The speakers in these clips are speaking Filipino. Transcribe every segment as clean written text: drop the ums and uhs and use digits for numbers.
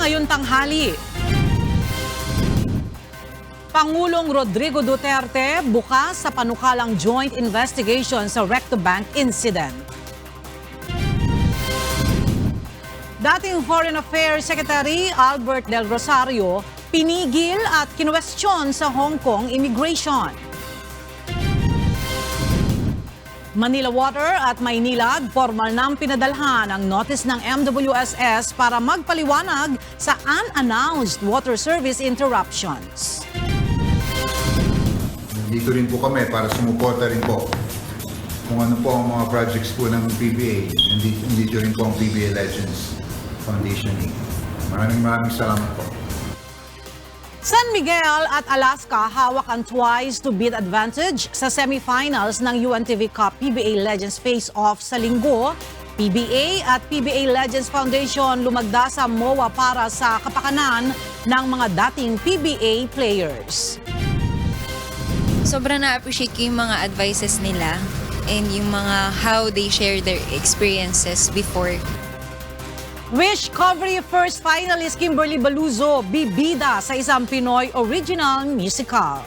ngayong tanghali. Pangulong Rodrigo Duterte bukas sa panukalang joint investigation sa Recto Bank incident. Dating Foreign Affairs Secretary Albert Del Rosario pinigil at kinwestiyon sa Hong Kong immigration. Manila Water at Maynilad formal nang pinadalhan ang notice ng MWSS para magpaliwanag sa unannounced water service interruptions. Dito rin po kami para sumuporta rin po kung ano po ang mga projects po ng PBA. Dito rin po ang PBA Legends Foundation. Maraming salamat po. San Miguel at Alaska hawak ang twice to beat advantage sa semifinals ng UNTV Cup PBA Legends Face-Off sa linggo. PBA at PBA Legends Foundation lumagda sa MOA para sa kapakanan ng mga dating PBA players. Sobrang na-appreciate ko yung mga advices nila and yung mga how they share their experiences before. Wish Covery First finalist Kimberly Baluzo bibida sa isang Pinoy original musical.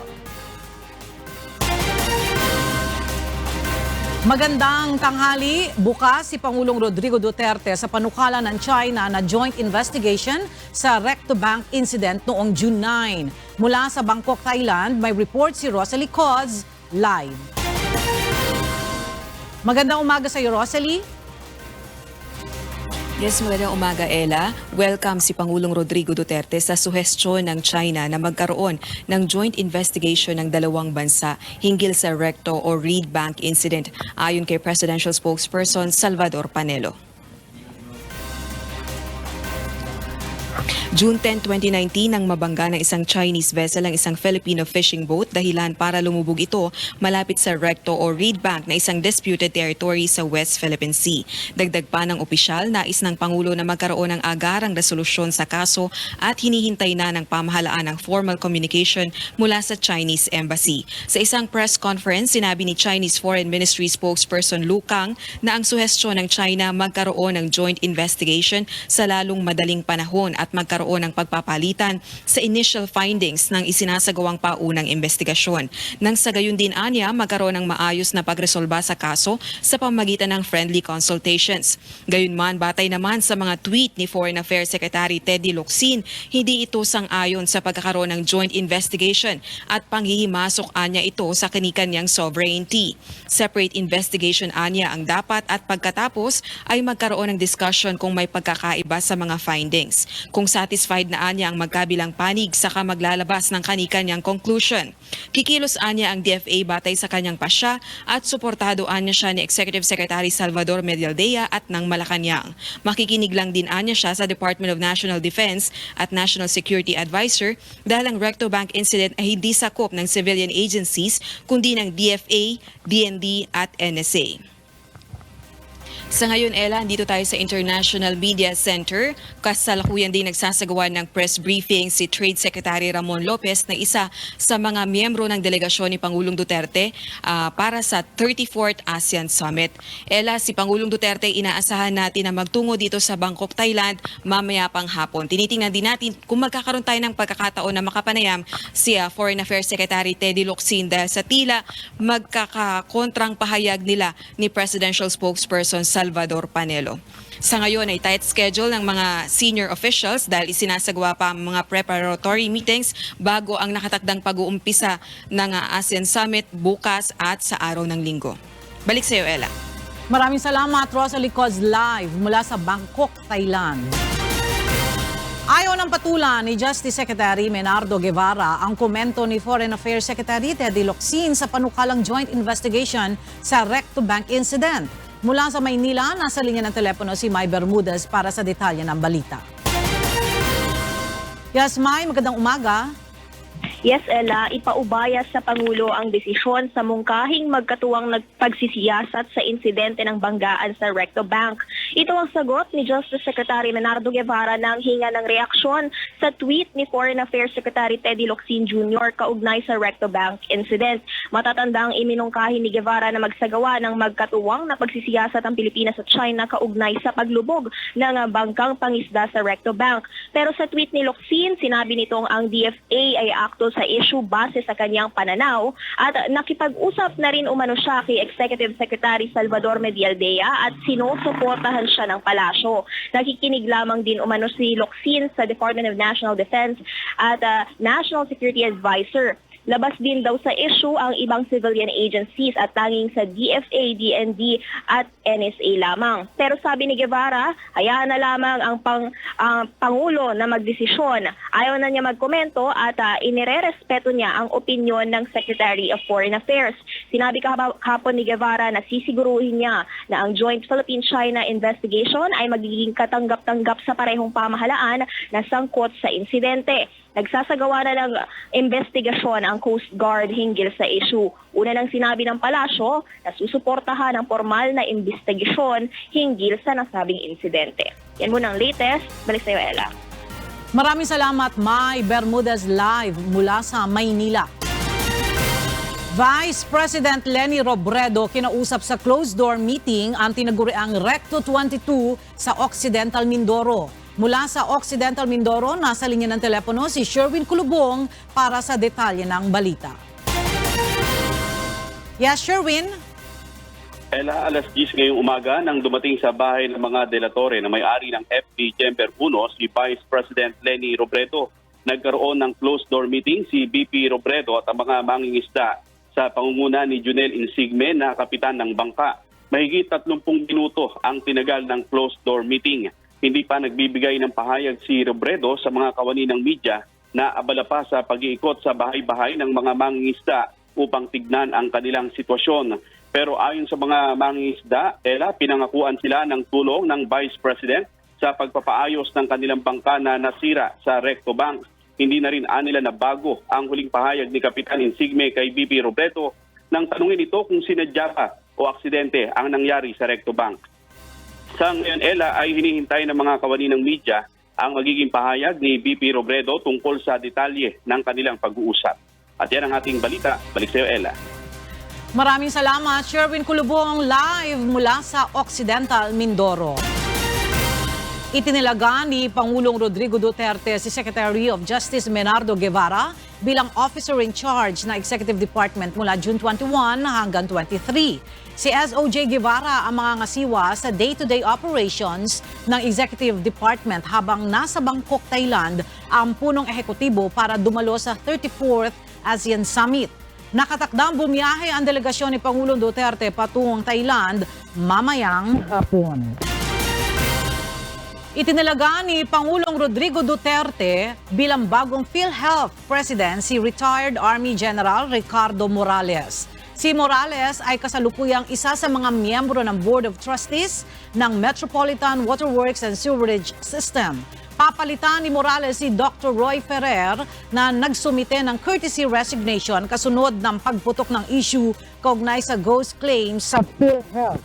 Magandang tanghali. Bukas si Pangulong Rodrigo Duterte sa panukala ng China na joint investigation sa Recto Bank incident noong June 9. Mula sa Bangkok, Thailand, may report si Rosalie Coz live. Magandang umaga sa iyo, Rosalie. Yes, magandang umaga, Ella. Welcome si Pangulong Rodrigo Duterte sa suhestyon ng China na magkaroon ng joint investigation ng dalawang bansa hinggil sa Recto o Reed Bank incident ayon kay Presidential Spokesperson Salvador Panelo. June 10, 2019 nang mabangga ng isang Chinese vessel ang isang Filipino fishing boat dahilan para lumubog ito malapit sa Recto o Reed Bank na isang disputed territory sa West Philippine Sea. Dagdag pa ng opisyal, nais ng Pangulo na magkaroon ng agarang resolusyon sa kaso at hinihintay na ng pamahalaan ng formal communication mula sa Chinese Embassy. Sa isang press conference, sinabi ni Chinese Foreign Ministry spokesperson Lu Kang na ang suhestyon ng China magkaroon ng joint investigation sa lalong madaling panahon at magkaroon ng pagpapalitan sa initial findings ng isinasagawang paunang investigasyon. Nang sa gayon din anya, magkaroon ng maayos na pagresolba sa kaso sa pamamagitan ng friendly consultations. Gayunman, batay naman sa mga tweet ni Foreign Affairs Secretary Teddy Locsin, hindi ito sang-ayon sa pagkakaroon ng joint investigation at panghihimasok anya ito sa kanikanyang sovereignty. Separate investigation anya ang dapat at pagkatapos ay magkaroon ng discussion kung may pagkakaiba sa mga findings. Kung satisfied na anya ang magkabilang panig saka maglalabas ng kanikanyang conclusion. Kikilos anya ang DFA batay sa kanyang pasya at suportado anya siya ni Executive Secretary Salvador Medialdea at ng Malacanang. Makikinig lang din anya siya sa Department of National Defense at National Security Advisor dahil ang Recto Bank incident ay hindi sakop ng civilian agencies kundi ng DFA, DND at NSA. Sa ngayon, Ella, dito tayo sa International Media Center. Kasalukuyan din nagsasagawa ng press briefing si Trade Secretary Ramon Lopez na isa sa mga miyembro ng delegasyon ni Pangulong Duterte para sa 34th ASEAN Summit. Ella, si Pangulong Duterte inaasahan natin na magtungo dito sa Bangkok, Thailand mamaya pang hapon. Tinitingnan din natin kung magkakaroon tayo ng pagkakataon na makapanayam si Foreign Affairs Secretary Teddy Locsin dahil sa tila magkakakontrang pahayag nila ni Presidential Spokesperson Salvador Panelo. Sa ngayon ay tight schedule ng mga senior officials dahil isinasagawa pa ang mga preparatory meetings bago ang nakatakdang pag-uumpisa ng ASEAN Summit bukas at sa araw ng linggo. Balik sa iyo, Ella. Maraming salamat, Rosalie Coz live mula sa Bangkok, Thailand. Ayaw ng patulan ni Justice Secretary Menardo Guevara ang komento ni Foreign Affairs Secretary Teddy Locsin sa panukalang joint investigation sa Recto Bank incident. Mula sa Maynila, nasa linya ng telepono si May Bermudez para sa detalye ng balita. Yes, May, magandang umaga. Yes, Ella, ipaubaya sa Pangulo ang desisyon sa mungkahing magkatuwang nagpagsisiyasat sa insidente ng banggaan sa Recto Bank. Ito ang sagot ni Justice Secretary Menardo Guevara nang hinga ng reaksyon sa tweet ni Foreign Affairs Secretary Teddy Locsin Jr. kaugnay sa Recto Bank incident. Matatandang iminungkahi ni Guevara na magsagawa ng magkatuwang na pagsisiyasat ang Pilipinas at China kaugnay sa paglubog ng bangkang pangisda sa Recto Bank. Pero sa tweet ni Locsin, sinabi nitong ang DFA ay akto sa issue base sa kanyang pananaw at nakipag-usap na rin umano siya kay Executive Secretary Salvador Medialdea at sinusuportahan siya ng palasyo. Nakikinig lamang din umano si Locsin sa Department of National Defense at National Security Advisor. Labas din daw sa issue ang ibang civilian agencies at tanging sa DFA, DND at NSA lamang. Pero sabi ni Guevara, hayaan na lamang ang Pangulo na magdesisyon. Ayaw na niya magkomento at inirerespeto niya ang opinyon ng Secretary of Foreign Affairs. Sinabi kahapon ni Guevara na sisiguruhin niya na ang Joint Philippine-China Investigation ay magiging katanggap-tanggap sa parehong pamahalaan na sangkot sa insidente. Nagsasagawa na ng investigasyon ang Coast Guard hinggil sa issue. Una nang sinabi ng palasyo na susuportahan ang formal na investigasyon hinggil sa nasabing insidente. Yan muna ang latest. Balik sa iyo, Ella. Maraming salamat, Mai Bermudez live mula sa Maynila. Vice President Leni Robredo kinausap sa closed-door meeting ang tinaguriang Recto 22 sa Occidental Mindoro. Mula sa Occidental Mindoro, nasa linya ng telepono si Sherwin Kulubong para sa detalye ng balita. Yes, Sherwin? Ella, alas 10 ngayong umaga nang dumating sa bahay ng mga delatore na may-ari ng FB Chamber 1 si Vice President Leni Robredo. Nagkaroon ng closed-door meeting si BP Robredo at ang mga mangingisda sa pangunguna ni Junel Insigme na kapitan ng bangka. Mahigit 30 minuto ang tinagal ng closed-door meeting. Hindi pa nagbibigay ng pahayag si Robredo sa mga kawani ng media na abala pa sa pag-iikot sa bahay-bahay ng mga mangingisda upang tignan ang kanilang sitwasyon. Pero ayon sa mga mangingisda, pinangakuan sila ng tulong ng Vice President sa pagpapaayos ng kanilang bangka na nasira sa Recto Bank. Hindi na rin nila na bago ang huling pahayag ni Kapitan Insigme kay BP Robredo nang tanungin ito kung sinadya pa o aksidente ang nangyari sa Recto Bank. Sa ngayon, Ella, ay hinihintay ng mga kawani ng media ang magiging pahayag ni BP Robredo tungkol sa detalye ng kanilang pag-uusap. At yan ang ating balita. Balik sa iyo, Ella. Maraming salamat, Sherwin Kulubong live mula sa Occidental Mindoro. Itinilaga ni Pangulong Rodrigo Duterte si Secretary of Justice Menardo Guevara bilang officer in charge ng Executive Department mula June 21 hanggang 23. Si SOJ Guevara ang mga ngasiwa sa day-to-day operations ng Executive Department habang nasa Bangkok, Thailand ang punong ehekutibo para dumalo sa 34th ASEAN Summit. Nakatakdang bumiyahe ang delegasyon ni Pangulong Duterte patungong Thailand mamayang hapon. Itinalaga ni Pangulong Rodrigo Duterte bilang bagong PhilHealth President si retired Army General Ricardo Morales. Si Morales ay kasalukuyang isa sa mga miyembro ng Board of Trustees ng Metropolitan Waterworks and Sewerage System. Papalitan ni Morales si Dr. Roy Ferrer na nagsumite ng courtesy resignation kasunod ng pagputok ng issue kaugnay sa ghost claims sa PhilHealth.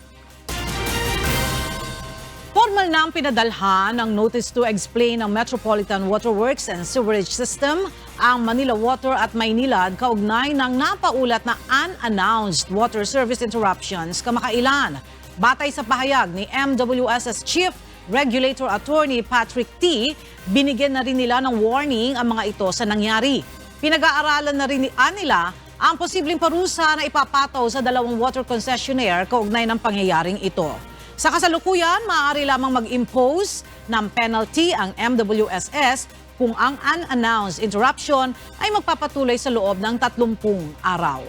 Formal na ang pinadalhan ng Notice to Explain ng Metropolitan Waterworks and Sewerage System ang Manila Water at Maynilad kaugnay ng napaulat na unannounced water service interruptions kamakailan. Batay sa pahayag ni MWS's Chief Regulator Attorney Patrick T., binigyan na rin nila ng warning ang mga ito sa nangyari. Pinag-aaralan na rin nila ang posibleng parusa na ipapataw sa dalawang water concessionaire kaugnay ng pangyayaring ito. Sa kasalukuyan, maaari lamang mag-impose ng penalty ang MWSS kung ang unannounced interruption ay magpapatuloy sa loob ng 30 araw.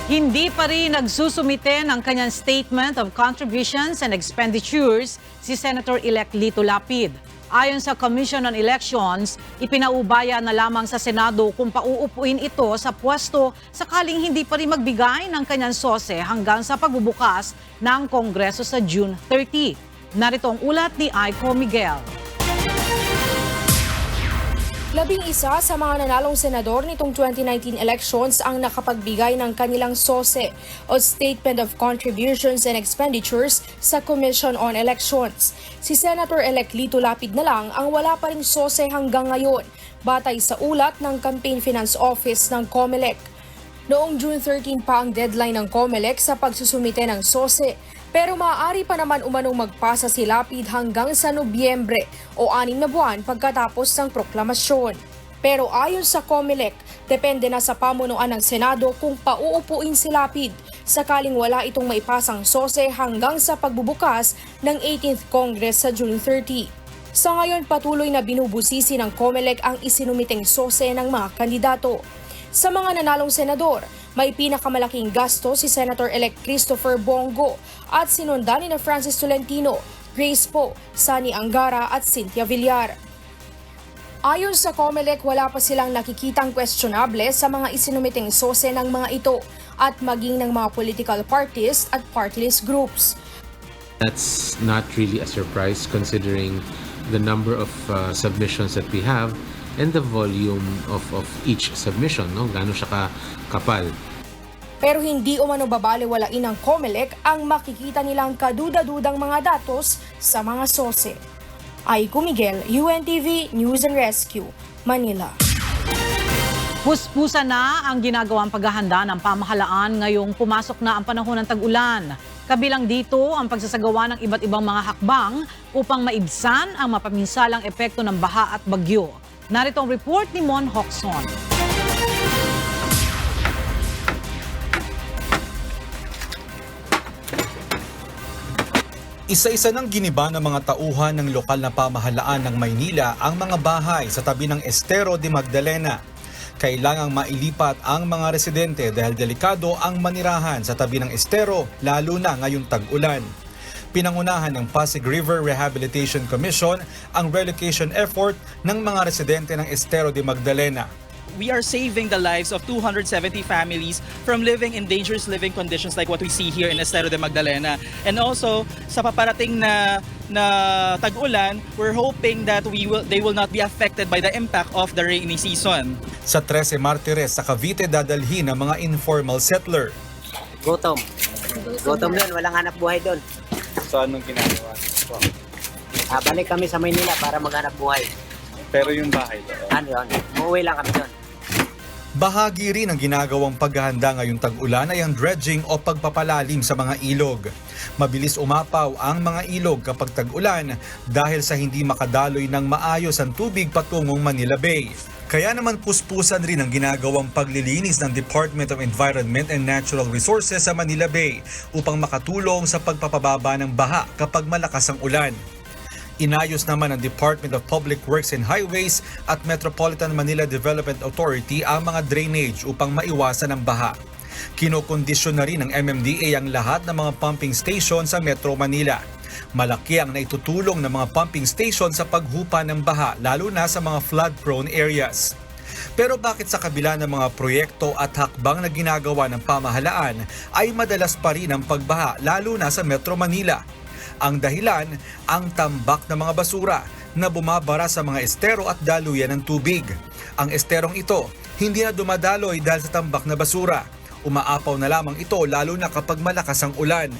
Hindi pa rin nagsusumite ng kanyang Statement of Contributions and Expenditures si Senator-elect Lito Lapid. Ayon sa Commission on Elections, ipinaubaya na lamang sa Senado kung pauupuin ito sa pwesto sakaling hindi pa rin magbigay ng kanyang SOCE hanggang sa pagbubukas ng Kongreso sa June 30. Narito ang ulat ni Aiko Miguel. 11 sa mga nanalong senador nitong 2019 elections ang nakapagbigay ng kanilang SOCE o Statement of Contributions and Expenditures sa Commission on Elections. Si Senator-elect Lito Lapid na lang ang wala pa ring SOCE hanggang ngayon, batay sa ulat ng Campaign Finance Office ng Comelec. Noong June 13 pa ang deadline ng Comelec sa pagsusumite ng SOCE, pero maaari pa naman umanong magpasa si Lapid hanggang sa Nobyembre o 6 na buwan pagkatapos ng proklamasyon. Pero ayon sa Comelec, depende na sa pamunuan ng Senado kung pauupuin si Lapid sakaling wala itong maipasang SOCE hanggang sa pagbubukas ng 18th Congress sa June 30. Sa ngayon, patuloy na binubusisi ng Comelec ang isinumiteng SOCE ng mga kandidato. Sa mga nanalong senador, may pinakamalaking gasto si Senator-elect Christopher Bongo at sinundan ni Francis Tolentino, Grace Poe, Sani Angara at Cynthia Villar. Ayon sa Comelec, wala pa silang nakikitang questionable sa mga isinumiteng SOCE ng mga ito at maging ng mga political parties at party list groups. That's not really a surprise considering the number of submissions that we have and the volume of each submission, no? Gaano siya kapal. Pero hindi umano babaliwalain ng Comelec ang makikita nilang kaduda-dudang mga datos sa mga SOCE. Aiko Miguel, UNTV News and Rescue, Manila. Puspusan na ang ginagawang paghahanda ng pamahalaan ngayong pumasok na ang panahon ng tag-ulan. Kabilang dito ang pagsasagawa ng iba't ibang mga hakbang upang maibsan ang mapaminsalang epekto ng baha at bagyo. Narito ang report ni Mon Hokson. Isa-isa ng giniba ng mga tauhan ng lokal na pamahalaan ng Maynila ang mga bahay sa tabi ng Estero de Magdalena. Kailangang mailipat ang mga residente dahil delikado ang manirahan sa tabi ng estero lalo na ngayong tag-ulan. Pinangunahan ng Pasig River Rehabilitation Commission ang relocation effort ng mga residente ng Estero de Magdalena. We are saving the lives of 270 families from living in dangerous living conditions like what we see here in Estero de Magdalena. And also, sa paparating na tag-ulan, we're hoping that they will not be affected by the impact of the rainy season. Sa 13 Martires sa Cavite dadalhin ang mga informal settler. Gutom. Gutom doon, walang hanap buhay doon. So anong ginagawa? Balik kami sa Maynila para maghanap buhay. Pero yung bahay doon? Ano yun? Umuwi lang kami doon. Bahagi rin ng ginagawang paghahanda ngayong tag-ulan ay ang dredging o pagpapalalim sa mga ilog. Mabilis umapaw ang mga ilog kapag tag-ulan dahil sa hindi makadaloy ng maayos ang tubig patungong Manila Bay. Kaya naman puspusan rin ang ginagawang paglilinis ng Department of Environment and Natural Resources sa Manila Bay upang makatulong sa pagpapababa ng baha kapag malakas ang ulan. Inayos naman ng Department of Public Works and Highways at Metropolitan Manila Development Authority ang mga drainage upang maiwasan ang baha. Kinokondisyon na rin ng MMDA ang lahat ng mga pumping station sa Metro Manila. Malaki ang naitutulong ng mga pumping station sa paghupa ng baha lalo na sa mga flood-prone areas. Pero bakit sa kabila ng mga proyekto at hakbang na ginagawa ng pamahalaan ay madalas pa rin ang pagbaha lalo na sa Metro Manila? Ang dahilan, ang tambak ng mga basura na bumabara sa mga estero at daluyan ng tubig. Ang esterong ito, hindi na dumadaloy dahil sa tambak na basura. Umaapaw na lamang ito lalo na kapag malakas ang ulan.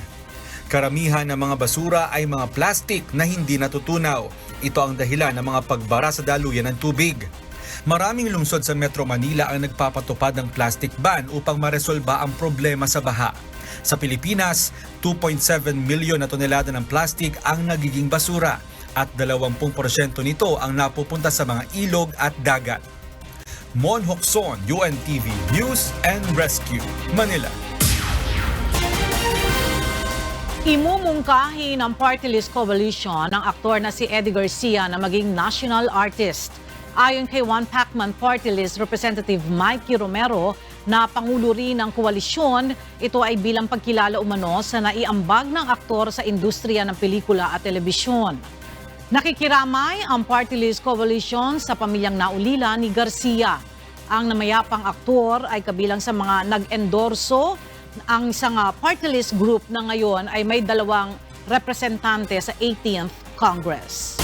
Karamihan ng mga basura ay mga plastik na hindi natutunaw. Ito ang dahilan ng mga pagbara sa daluyan ng tubig. Maraming lungsod sa Metro Manila ang nagpapatupad ng plastic ban upang maresolba ang problema sa baha. Sa Pilipinas, 2.7 milyon na tonelada ng plastik ang nagiging basura at 20% nito ang napupunta sa mga ilog at dagat. Mon Hokson, UNTV News and Rescue, Manila. Imumungkahi ng Party List Coalition ng aktor na si Eddie Garcia na maging national artist. Ayon kay One Pacman Party List Representative Mikey Romero, na pangulo rin ng koalisyon, ito ay bilang pagkilala umano sa naiambag ng aktor sa industriya ng pelikula at telebisyon. Nakikiramay ang Party List Coalition sa pamilyang naulila ni Garcia. Ang namayapang aktor ay kabilang sa mga nag-endorso. Ang isang party list group na ngayon ay may 2 representante sa 18th Congress.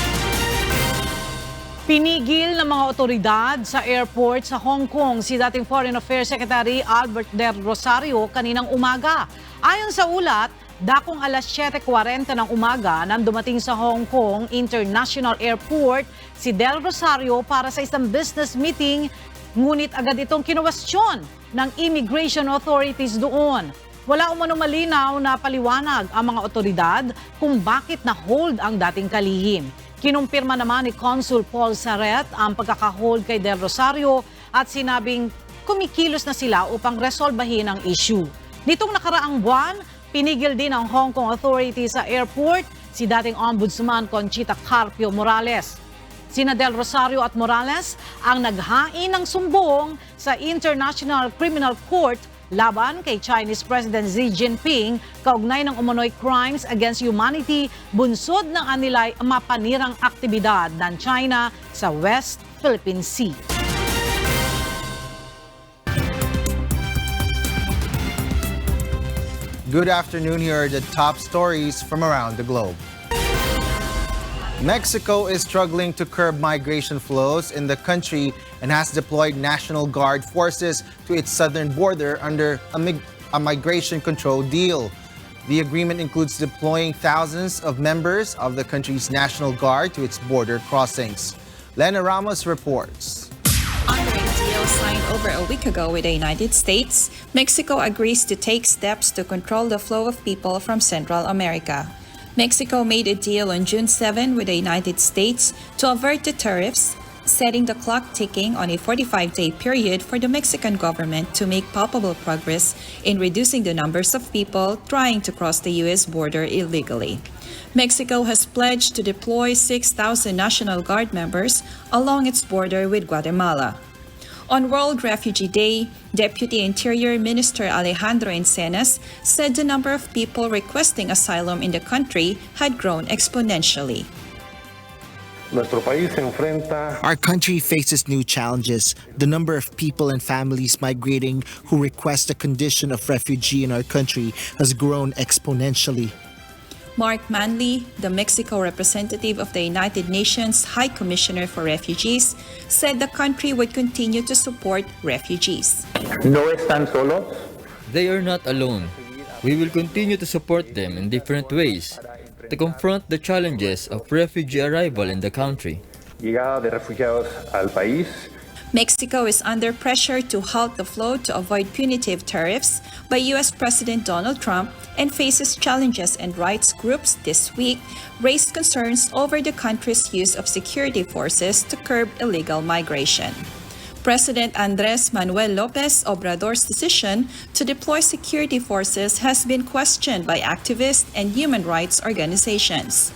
Pinigil ng mga otoridad sa airport sa Hong Kong si dating Foreign Affairs Secretary Albert Del Rosario kaninang umaga. Ayon sa ulat, dakong alas 7:40 ng umaga nang dumating sa Hong Kong International Airport si Del Rosario para sa isang business meeting, ngunit agad itong kinuwestiyon ng immigration authorities doon. Wala umanong malinaw na paliwanag ang mga otoridad kung bakit na-hold ang dating kalihim. Kinumpirma naman ni Consul Paul Saret ang pagkakahold kay Del Rosario at sinabing kumikilos na sila upang resolbahin ang issue. Nitong nakaraang buwan, pinigil din ng Hong Kong authorities sa airport si dating Ombudsman Conchita Carpio Morales. Sina Del Rosario at Morales ang naghain ng sumbong sa International Criminal Court laban kay Chinese President Xi Jinping kaugnay ng umunoy crimes against humanity bunsod ng anilay mapanirang aktibidad ng China sa West Philippine Sea. Good afternoon. Here are the top stories from around the globe. Mexico is struggling to curb migration flows in the country and has deployed National Guard forces to its southern border under a migration control deal. The agreement includes deploying thousands of members of the country's National Guard to its border crossings. Lena Ramos reports. Under a deal signed over a week ago with the United States, Mexico agrees to take steps to control the flow of people from Central America. Mexico made a deal on June 7 with the United States to avert the tariffs, setting the clock ticking on a 45-day period for the Mexican government to make palpable progress in reducing the numbers of people trying to cross the U.S. border illegally. Mexico has pledged to deploy 6,000 National Guard members along its border with Guatemala. On World Refugee Day, Deputy Interior Minister Alejandro Encenas said the number of people requesting asylum in the country had grown exponentially. Our country faces new challenges. The number of people and families migrating who request a condition of refugee in our country has grown exponentially. Mark Manley, the Mexico representative of the United Nations High Commissioner for Refugees, said the country would continue to support refugees. They are not alone. We will continue to support them in different ways to confront the challenges of refugee arrival in the country. Mexico is under pressure to halt the flow to avoid punitive tariffs by U.S. President Donald Trump and faces challenges, and rights groups this week raised concerns over the country's use of security forces to curb illegal migration. President Andres Manuel Lopez Obrador's decision to deploy security forces has been questioned by activists and human rights organizations.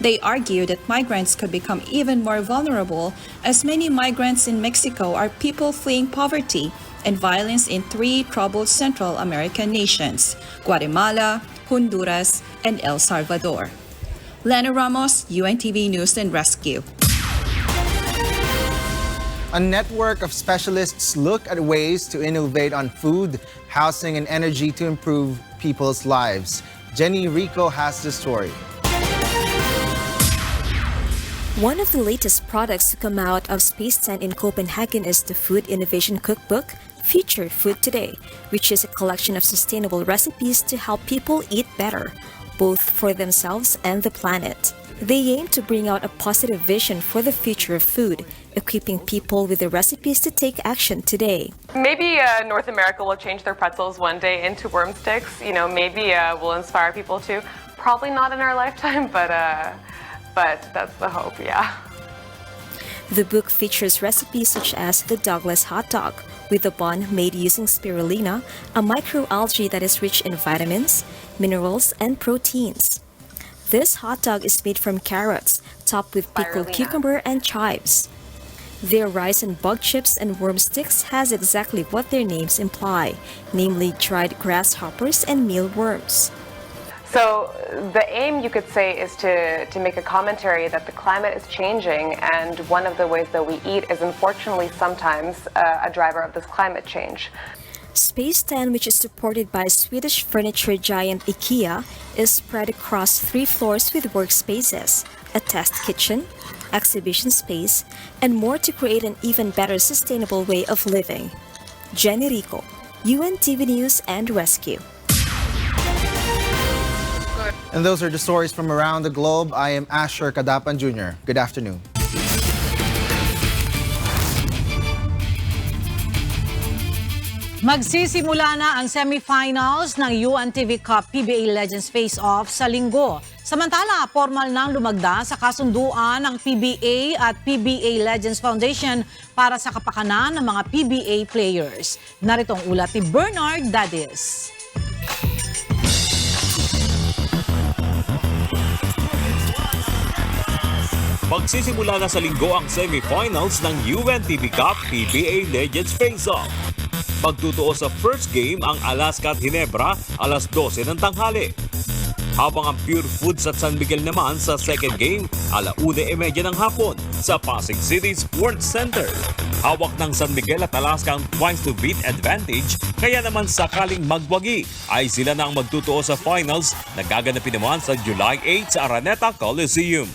They argue that migrants could become even more vulnerable, as many migrants in Mexico are people fleeing poverty and violence in 3 troubled Central American nations: Guatemala, Honduras, and El Salvador. Lena Ramos, UNTV News and Rescue. A network of specialists look at ways to innovate on food, housing, and energy to improve people's lives. Jenny Rico has the story. One of the latest products to come out of Space 10 in Copenhagen is the Food Innovation Cookbook, Future Food Today, which is a collection of sustainable recipes to help people eat better, both for themselves and the planet. They aim to bring out a positive vision for the future of food, equipping people with the recipes to take action today. Maybe North America will change their pretzels one day into worm sticks. You know, maybe we'll inspire people to. Probably not in our lifetime, but that's the hope, yeah. The book features recipes such as the Douglas hot dog, with a bun made using spirulina, a microalgae that is rich in vitamins, minerals, and proteins. This hot dog is made from carrots, topped with pickled cucumber and chives. Their rice and bug chips and worm sticks has exactly what their names imply, namely dried grasshoppers and mealworms. So the aim, you could say, is to make a commentary that the climate is changing, and one of the ways that we eat is unfortunately sometimes a driver of this climate change. Space 10, which is supported by Swedish furniture giant IKEA, is spread across 3 floors with workspaces, a test kitchen, exhibition space, and more to create an even better sustainable way of living. Jenny Rico, UNTV News and Rescue. And those are the stories from around the globe. I am Asher Kadapan Jr. Good afternoon. Magsisimula na ang semifinals ng UNTV Cup PBA Legends Face-Off sa linggo. Samantala, formal nang lumagda sa kasunduan ng PBA at PBA Legends Foundation para sa kapakanan ng mga PBA players. Narito ang ulat ni Bernard Dadis. Magsisimula na sa linggo ang semifinals ng UNTV Cup PBA Legends Face-Off. Magtutuo sa first game ang Alaska at Ginebra alas 12 ng tanghali. Habang ang Pure Foods at San Miguel naman sa second game ala 1:30 ng hapon sa Pasig City Sports Center. Hawak ng San Miguel at Alaska ang twice to beat advantage, kaya naman sakaling magwagi ay sila na ang magtutuo sa finals na gaganapin naman sa July 8 sa Araneta Coliseum.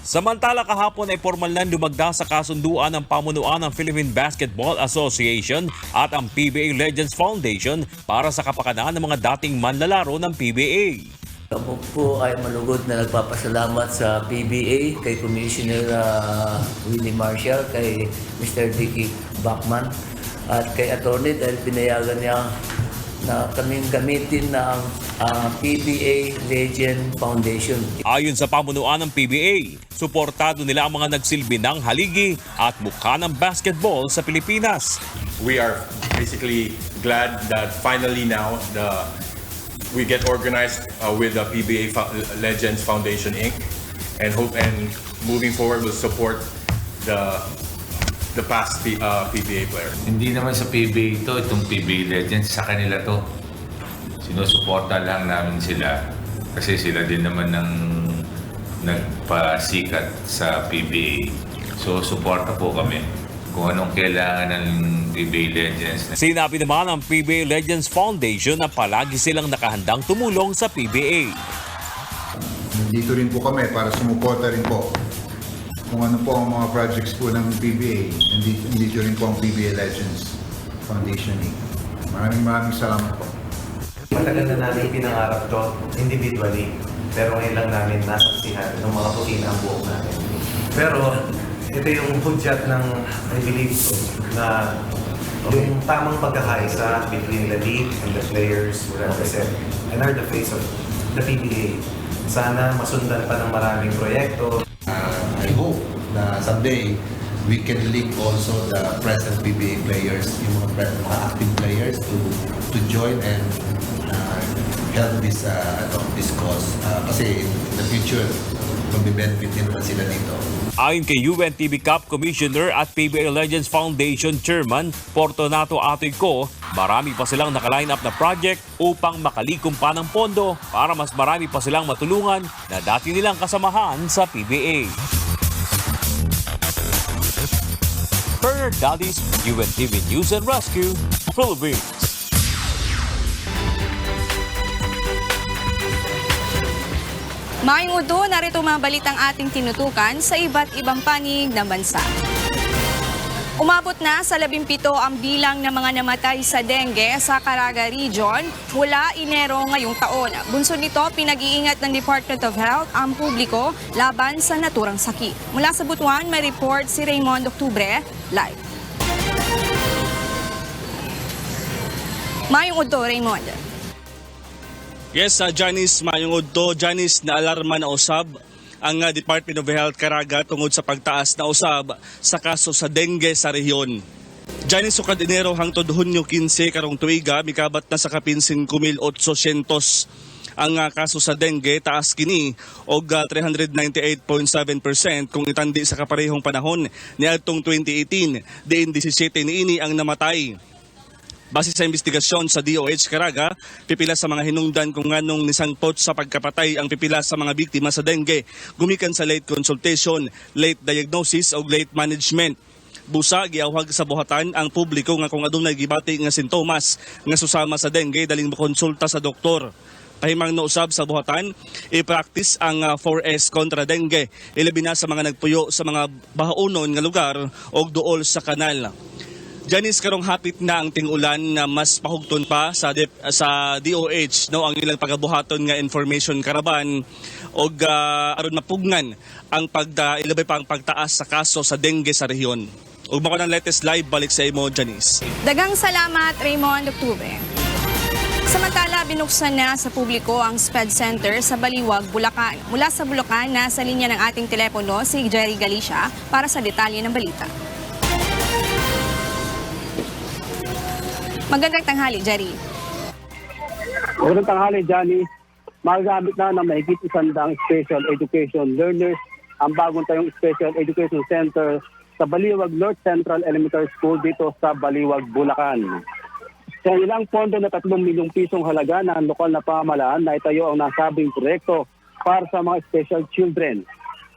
Samantala kahapon ay formal na lumagda sa kasunduan ng pamunuan ng Philippine Basketball Association at ang PBA Legends Foundation para sa kapakanan ng mga dating manlalaro ng PBA. Ako po ay malugod na nagpapasalamat sa PBA, kay Commissioner Willie Marshall, kay Mr. Dicky Bachman at kay Attorney dahil pinayagan niya na kaming gamitin na ang PBA Legend Foundation. Ayon sa pamunuan ng PBA, suportado nila ang mga nagsilbi ng haligi at mukha ng basketball sa Pilipinas. We are basically glad that finally now we get organized with the PBA Legends Foundation Inc. and moving forward we'll support the past PBA players. Hindi naman sa PBA itong PBA Legends, sa kanila to. Sinusuporta lang namin sila kasi sila din naman nagpasikat sa PBA. So, suporta po kami kung anong kailangan ng PBA Legends. Sinabi naman ng PBA Legends Foundation na palagi silang nakahandang tumulong sa PBA. Nandito rin po kami para sumuporta rin po kung ano po ang mga projects po ng PBA. Nandito rin po ang PBA Legends Foundation. Maraming salamat po. Matagal na namin pinangarap to individually, pero ngayon lang namin nasaksihan ng mga putina ang buhok namin. Pero ito yung hudyat ng, I believe so, na yung tamang pagkakaisa between the league and the players who represent and are the face of the PBA. Sana masundan pa ng maraming proyekto. I hope na someday we can link also the present PBA players, yung mga active players to join and help this cause. Kasi in the future, mag-benefit din naman sila dito. Ayon kay UNTV Cup Commissioner at PBA Legends Foundation Chairman Fortunato Atoyco, marami pa silang naka-line up na project upang makalikom pa ng pondo para mas marami pa silang matulungan na dati nilang kasamahan sa PBA. Bernard Dadis, UNTV News and Rescue, Philippines. Maayong udo, narito mga balitang ating tinutukan sa iba't ibang panig ng bansa. Umabot na sa 17 ang bilang ng mga namatay sa dengue sa Caraga Region mula Enero ngayong taon. Bunsod nito, pinag-iingat ng Department of Health ang publiko laban sa naturang sakit. Mula sa Butuan, may report si Raymond Octubre, live. Maayong udo, Raymond. Yes, Janice, mayong udto. Janice, naalarma na usab ang Department of Health Caraga tungod sa pagtaas na usab sa kaso sa dengue sa rehiyon. Janice, sukad Enero hangtod Hunyo 15 karong tuiga, mikabat na sa kapinsin 5,800 ang kaso sa dengue, taas kini og 398.7% kung itandi sa kaparehong panahon niadtong 2018, diin 17 niini ang namatay. Base sa investigasyon sa DOH Caraga, pipila sa mga hinungdan kung nganong nisangpot sa pagkapatay ang pipila sa mga biktima sa dengue, gumikan sa late consultation, late diagnosis o late management. Busa, giawhag sa buhatan ang publiko nga kung adunay gibati nga sintomas nga susama sa dengue daling mokonsulta sa doktor. Pahimang nausab sa buhatan, i-practice ang 4S kontra dengue. Ilabi na sa mga nagpuyo sa mga bahaunon nga lugar o duol sa kanal. Janice, karong hapit na ang ting-ulan na mas pahugton pa sa DOH no ang ilang pagabuhaton nga information karaban og aron mapugnan ang ilabay pa ang pagtaas sa kaso sa dengue sa rehiyon. Ug mako ng latest live balik sa imo, Janice. Dagang salamat, Raymond Octubre. Samantala, binuksan na sa publiko ang SPED Center sa Baliwag, Bulacan. Mula sa Bulacan, nasa linya ng ating telepono si Jerry Galicia para sa detalye ng balita. Magandang tanghali, Jerry. Magandang tanghali, Johnny. Magagamit na ng mahigit 100 special education learners ang bagong tayong Special Education Center sa Baliwag North Central Elementary School dito sa Baliwag, Bulacan. Sa ilang pondo na 3 milyong pisong halaga ng lokal na pamahalaan na itayo ang nasabing proyekto para sa mga special children.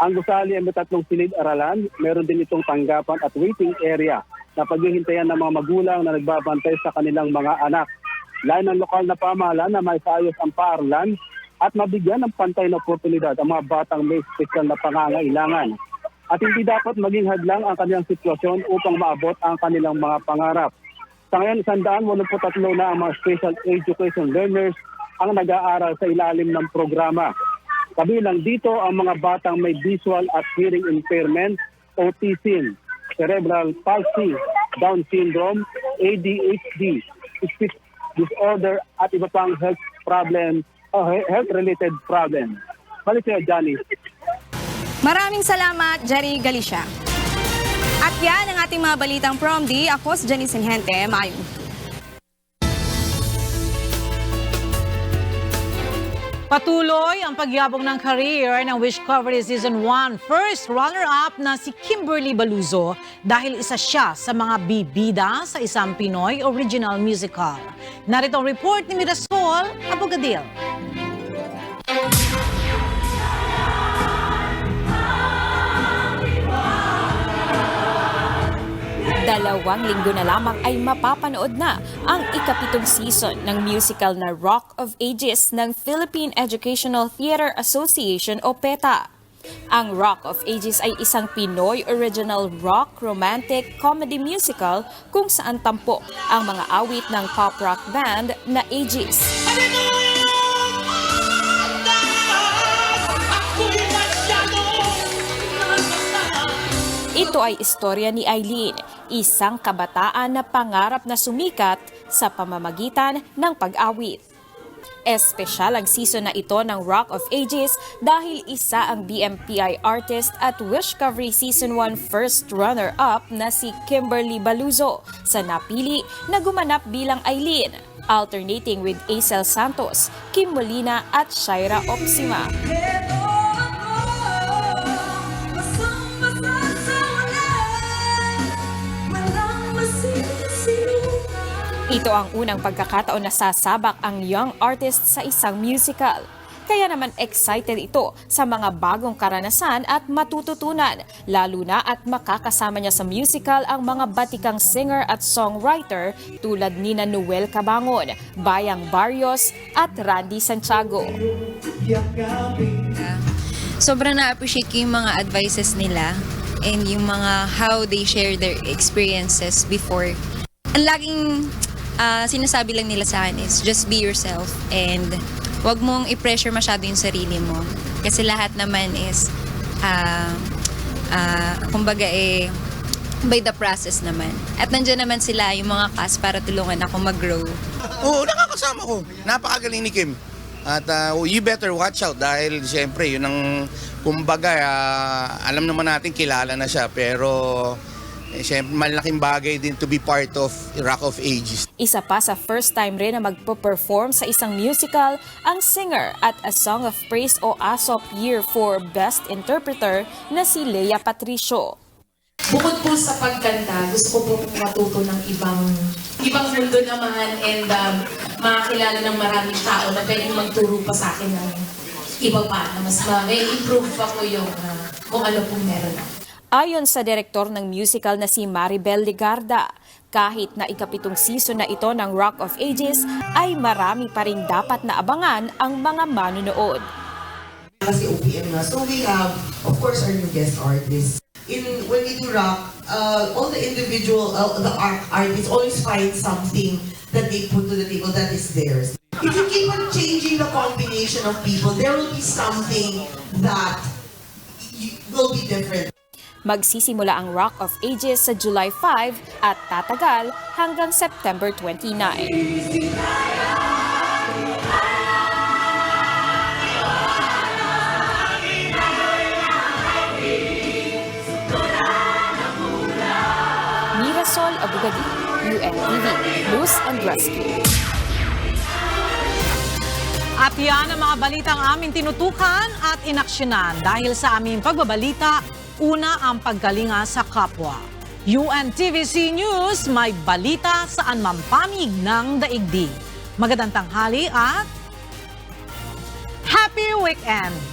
Ang gusali ay may 3 silid-aralan, meron din itong tanggapan at waiting area na paghihintayan ng mga magulang na nagbabantay sa kanilang mga anak. Lain ng lokal na pamahalaan na maisayos ang paaralan at mabigyan ng pantay na oportunidad ang mga batang may special na pangangailangan. At hindi dapat maging hadlang ang kanilang sitwasyon upang maabot ang kanilang mga pangarap. Sa ngayon, 183 na ang mga special education learners ang nag-aaral sa ilalim ng programa. Kabilang dito ang mga batang may visual at hearing impairment, autism, cerebral palsy, Down syndrome, ADHD, speech disorder at iba pang health-related problem. Balik sa'yo, Johnny. Maraming salamat, Jerry Galicia. At yan ang ating mga balitang from D. Ako si Janice Inhente. Maayong. Patuloy ang pagyabong ng career ng Wish Covery Season 1. First runner-up na si Kimberly Baluzo dahil isa siya sa mga bibida sa isang Pinoy original musical. Narito ang report ni Mirasol Abogadil. 2 linggo na lamang ay mapapanood na ang ika-7 season ng musical na Rock of Ages ng Philippine Educational Theater Association o PETA. Ang Rock of Ages ay isang Pinoy original rock romantic comedy musical kung saan tampok ang mga awit ng pop rock band na Ages. Ito ay istorya ni Eileen, isang kabataan na pangarap na sumikat sa pamamagitan ng pag-awit. Espesyal ang season na ito ng Rock of Ages dahil isa ang BMPI artist at Wish Covery Season 1 first runner-up na si Kimberly Baluzo sa napili na gumanap bilang Eileen, alternating with Acel Santos, Kim Molina at Shaira Opsima. Ito ang unang pagkakataon na sasabak ang young artist sa isang musical. Kaya naman excited ito sa mga bagong karanasan at matututunan, lalo na at makakasama niya sa musical ang mga batikang singer at songwriter tulad nina Noel Cabangon, Bayang Barrios at Randy Santiago. Sobrang na-appreciate ko yung mga advices nila and yung mga how they share their experiences before. Ang laging sinasabi lang nila sa akin is just be yourself and wag mong i-pressure masyado yung sarili mo. Kasi lahat naman is kumbaga by the process naman. At nandiyan naman sila yung mga cast para tulungan ako mag-grow. Oo, nakakasama ko. Napakagaling ni Kim. At you better watch out dahil siyempre yun ang kumbaga alam naman natin kilala na siya pero siyempre, malaking bagay din to be part of Rock of Ages. Isa pa sa first time rin na magpo-perform sa isang musical, ang singer at A Song of Praise o ASOP Year for Best Interpreter na si Lea Patricio. Bukod po sa pagkanta, gusto ko po matuto ng ibang mundo naman and makakilala ng maraming tao na pwedeng magturo pa sa akin ng iba pa na mas may improve pa po yung kung ano pong meron ako. Ayon sa direktor ng musical na si Maribel Ligarda, Kahit na ikapitong season na ito ng Rock of Ages, ay marami pa ring dapat na abangan ang mga manunood. Kasi OPM na. So we have, of course, our new guest artists. When we do rock, all the individual, the artists always find something that they put to the table that is theirs. If you keep on changing the combination of people, there will be something that will be different. Magsisimula ang Rock of Ages sa July 5 at tatagal hanggang September 29. Mirasol Abugadi, UNTV, News and Rescue. At yan ang mga balitang aming tinutukan at inaksyonan dahil sa aming pagbabalita, una ang paggalinga sa kapwa. UNTVC News, may balita saan mampanig ng daigdig. Magandang tanghali at happy weekend!